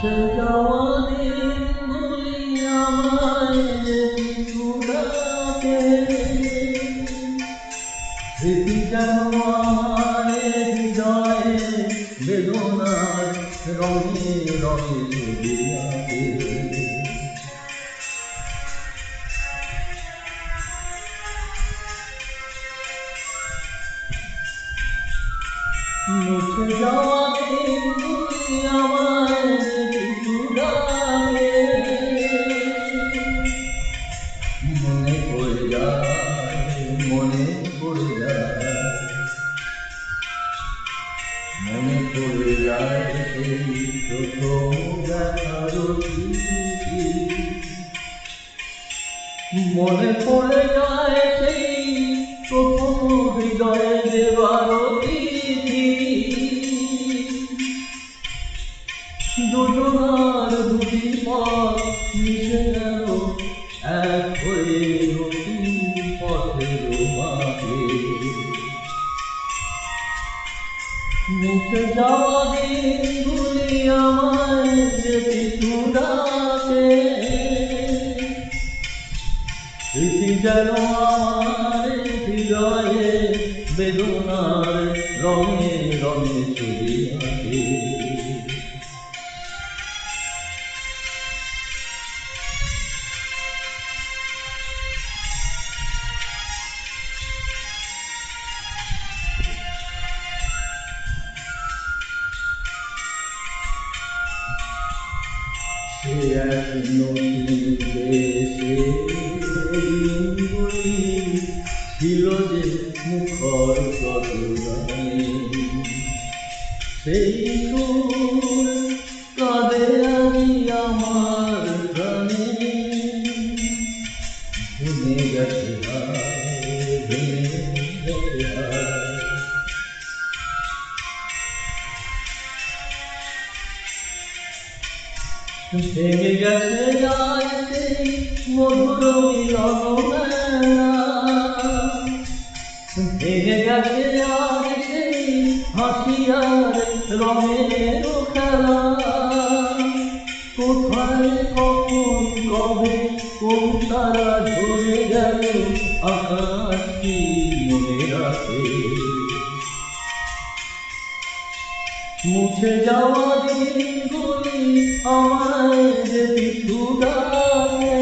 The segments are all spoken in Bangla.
মুছে যাওয়া দিনগুলি আমায় চুড়াতে স্মৃতি যেন আমার হৃদয়ে বেদনার রঙে রঙে ছবি আঁকে। মুছে যাওয়া দিনগুলি আমায় চুড়াতে মনে পড়ে যায়, মনে পড়ে যায়, মনে পড়ে যায় সেই প্রথম দেখার স্মৃতি। মনে পড়ে যায় সেই প্রথম হৃদয়ে দেবার তিথি। দুজনার দুটি পথ মিশে গেল এক হয়ে নতুন পথের মাঝে। মুছে যাওয়া দিনগুলি আমায় যেতে চুড়াতে স্মৃতি যেন আমার হৃদয়ে বেদনার রঙে রঙে ছবি আঁকে। সে এক নতুন দেশে দিনগুলি ছিল যে মুখর কতগানে। সেই সুর কাঁদে আজি আমার প্রাণে। ভেঙে গেছে হায়, ভেঙে গেছে হায়। ভেঙে গেছে আজ সেই মধুর মিলন মেলা। ভেঙে গেছে আজ সেই হাসি আর রঙের খেলা। কোথায় কখন কবে কোন তারা ঝরে গেল আকাশ কি মনে রাখে। মুছে যাওয়া দিনগুলি আমায় যেতে চুড়াতে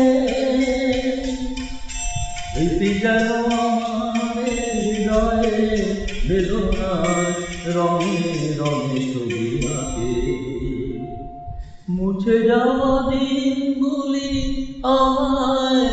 স্মৃতি যেন আমার হৃদয়ে বেদনার রঙে রঙে ছবি আঁকে। মুছে যাওয়া দিনগুলি আমায়